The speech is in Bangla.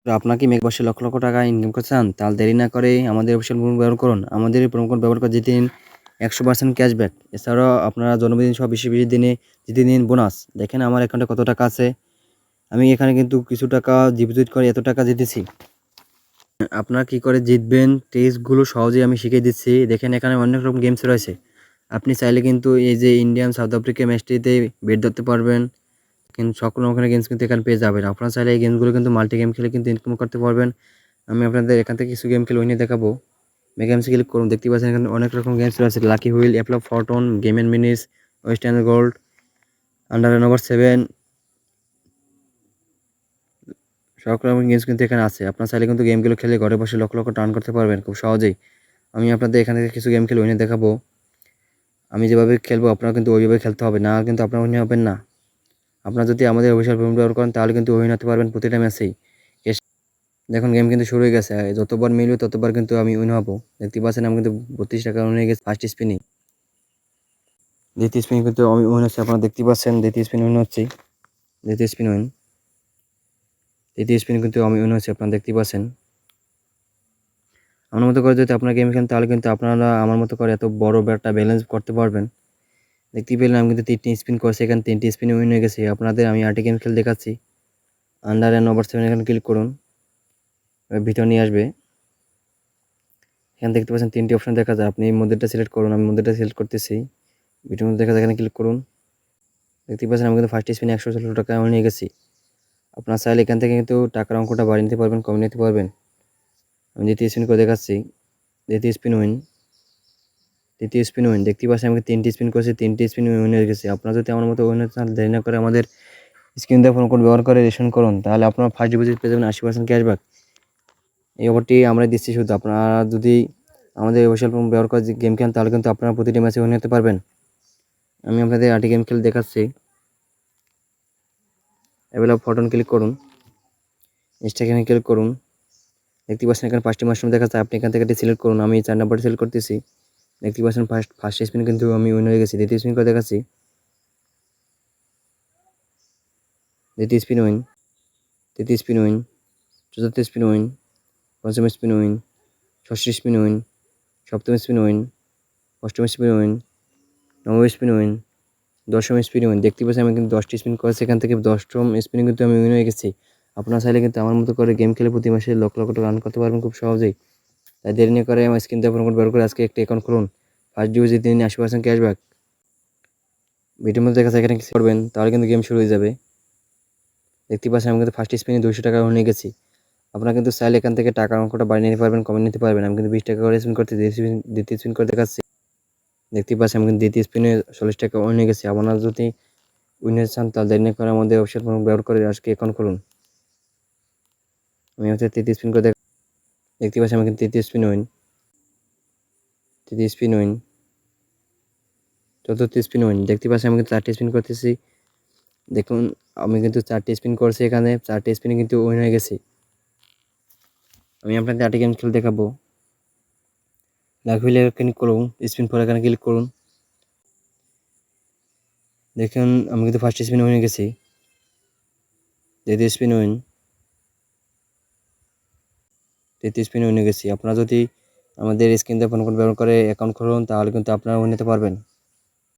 তো আপনার কি মেঘ বসে লক্ষ লক্ষ টাকা ইনকাম করতে চান? তাহলে দেরি না করে আমাদের অফিসিয়াল প্রোমো কোড ব্যবহার করুন। আমাদের এই প্রোমো কোড ব্যবহার করে জিতে নিন 100% ক্যাশব্যাক। এছাড়াও আপনারা জন্মদিন সহ বিশেষ বিশেষ দিনে জিতে নিন বোনাস। দেখেন আমার অ্যাকাউন্টে কত টাকা আছে। আমি এখানে কিন্তু কিছু টাকা ডিপোজিট করে এত টাকা জিতেছি। আপনারা কী করে জিতবেন ট্রিক্সগুলো সহজেই আমি শিখিয়ে দিচ্ছি। দেখেন এখানে অনেক রকম গেমস রয়েছে। আপনি চাইলে কিন্তু এই যে ইন্ডিয়ান সাউথ আফ্রিকা ম্যাচটিতে বেট ধরতে পারবেন। কিন্তু সকল ওখানে গেমস কিন্তু এখানে পেয়ে যাবেন। আপনারা চাইলে এই গেমসগুলো কিন্তু মাল্টি গেম খেলে কিন্তু ইনকাম করতে পারবেন। আমি আপনাদের এখান থেকে কিছু গেম খেলে উইনে দেখাবো। গেমসে ক্লিক করুন। দেখতে পাচ্ছেন এখানে অনেক রকম গেমস রয়েছে। Lucky wheel, apple of fortune, game end minutes, west end gold, under over 7, সব রকম গেমস কিন্তু এখানে আছে। আপনারা চাইলে কিন্তু গেমগুলো খেলে ঘরে বসে লক্ষ লক্ষ টার্ন করতে পারবেন খুব সহজেই। আমি আপনাদের এখান থেকে কিছু গেম খেলে উইনে দেখাবো। আমি যেভাবে খেলবো আপনারা কিন্তু ওইভাবে খেলতে হবে, না কিন্তু আপনারা উইন হবেন না। আপনারা যদি আমাদের অফিসিয়াল প্রোমো ব্যবহার করেন তাহলে কিন্তু উইন হতে পারবেন প্রতিটা ম্যাচেই। দেখুন গেম কিন্তু শুরু হয়ে গেছে। যতবার মিলবে ততবার কিন্তু আমি উইন হবো। দেখতে পাচ্ছেন আমি কিন্তু 32 টাকা উইন হয়ে গেছি ফার্স্ট স্পিনে। দ্বিতীয় স্পিন কিন্তু আমি উইন হচ্ছি, আপনারা দেখতে পাচ্ছেন দ্বিতীয় স্পিন উইন হচ্ছি। দ্বিতীয় স্পিন উইন, তৃতীয় স্পিন কিন্তু আমি উইন হচ্ছি, আপনারা দেখতে পাচ্ছেন। আমার মতো করে যদি আপনারা গেম খেলেন তাহলে কিন্তু আপনারা আমার মতো করে এত বড় একটা ব্যালেন্স করতে পারবেন। দেখতে পেলেন আমি কিন্তু 3টি স্পিন করছি, এখানে 3টি স্পিনে উইন হয়ে গেছি। আপনাদের আমি আরেকটি গেম খেলে দেখাচ্ছি। আন্ডার এন্ড ওভার 7 এখানে ক্লিক করুন, ভিতর নিয়ে আসবে। এখানে দেখতে পাচ্ছেন 3টি অপশন দেখা যায়, আপনি এই মধ্যেটা সিলেক্ট করুন। আমি মধ্যেটা সিলেক্ট করতেছি। ভিডিওর মধ্যে দেখা যায়, এখানে ক্লিক করুন। দেখতে পাচ্ছেন আমি কিন্তু ফার্স্ট স্পিনে 116 টাকা নিয়ে গেছি। আপনারা চাইলে এখান থেকে কিন্তু টাকার অঙ্কটা বাড়িয়ে নিতে পারবেন, কমিয়ে নিতে পারবেন। আমি দ্বিতীয় স্পিন করে দেখাচ্ছি। দ্বিতীয় স্পিন উইন, তৃতীয় স্পিন উইন। দেখতে পাচ্ছেন আমি 3টি স্পিন করেছি, 3টি স্পিন উইন হয়ে গেছে। আপনারা যদি আমার মতো উইন হতে চান দেরি না করে আমাদের স্ক্রিন দিয়ে ফোন কোড ব্যবহার করে রেজিস্ট্রেশন করুন, তাহলে আপনারা ফার্স্ট ডিপোজিট পেয়ে যাবেন 80% ক্যাশব্যাক। এই অফারটি আমরা দিচ্ছি শুধু আপনারা যদি আমাদের অফিসিয়াল প্রোমো ব্যবহার করে গেম খেলেন তাহলে কিন্তু আপনারা প্রতিটি ম্যাচে উইন হতে পারবেন। আমি আপনাদের আরেকটি গেম খেলে দেখাচ্ছি। অ্যাপল অফ ফরটুন ক্লিক করুন, ইনস্টাগ্রামে ক্লিক করুন। দেখতে পাচ্ছেন এখানে 5টি মাশরুম দেখাচ্ছে, আপনি এখান থেকে সিলেক্ট করুন। আমি 4 নাম্বারটি সিলেক্ট করতেছি। দেখতে পাচ্ছেন ফার্স্ট স্পিন কিন্তু আমি উইন হয়ে গেছি। দ্বিতীয় স্পিন করে দেখাচ্ছি। দ্বিতীয় স্পিন উইন, তৃতীয় স্পিন উইন, চতুর্থ স্পিন উইন, পঞ্চম স্পিন উইন, ষষ্ঠ স্পিন উইন, সপ্তম স্পিন উইন, অষ্টম স্পিন উইন, নবম স্পিন উইন, দশম স্পিন উইন। দেখতে পাচ্ছি আমি কিন্তু 10টি স্পিন করেছি, এখান থেকে 10ম স্পিনে কিন্তু আমি উইন হয়ে গেছি। আপনারা চাইলে কিন্তু আমার মতো করে গেম খেলে প্রতি মাসে লক্ষ লক্ষ টাকা রান করতে পারবেন খুব সহজেই। তাই দেরি না করে আমার স্ক্রিন দিয়ে ফোন ব্যবহার করে আজকে একটি অ্যাকাউন্ট খুলুন। ফার্স্ট ডিপোজিট দিন 80% ক্যাশব্যাক। ভিডিওর মধ্যে দেখা যায়, এখানে কিছু করবেন তাহলে কিন্তু গেম শুরু হয়ে যাবে। দেখতে পাচ্ছেন আমি কিন্তু ফার্স্ট স্পিনে 200 টাকা নিয়ে গেছি। আপনারা কিন্তু চাইলে এখান থেকে টাকার অঙ্কটা বাড়িয়ে নিতে পারবেন, কমিয়ে নিতে পারবেন। আমি কিন্তু 20 টাকা করে স্পিন করতে দ্বিতীয় স্পিন করে দেখাচ্ছি। দেখতে পাচ্ছি আমি কিন্তু দ্বিতীয় স্পিনে 40 টাকা নিয়ে গেছি। আপনারা যদি উইনার চান তাহলে দেরি না করে আমাদের ওয়েবসাইট ব্যবহার করে আজকে অ্যাকাউন্ট খুলুন। আমি হচ্ছে তৃতীয় স্পিন করে দেখতে পাচ্ছি আমি কিন্তু তৃতীয় স্পিন উইন, তৃতীয় স্পিন উইন, চতুর্থ স্পিন উইন। দেখতে পাচ্ছি আমি কিন্তু 4টি স্পিন করতেছি। দেখুন আমি কিন্তু 4টি স্পিন করছি, এখানে 4টি স্পিনে কিন্তু উইন হয়ে গেছি। আমি আপনাদের 8টি গেম খেলে দেখাবো। লাকি হুইলে ক্লিক করুন, স্পিন ফর এখানে ক্লিক করুন। দেখুন আমি কিন্তু ফার্স্ট স্পিন উইন হয়ে গেছি। দ্বিতীয় স্পিন উইন, তৃতীয় স্পিন উইন হয়ে গেছি। আপনারা যদি আমাদের স্ক্রিন দিয়ে ফোন কোড ব্যবহার করে অ্যাকাউন্ট খুলুন তাহলে কিন্তু আপনারা উইন নিতে পারবেন।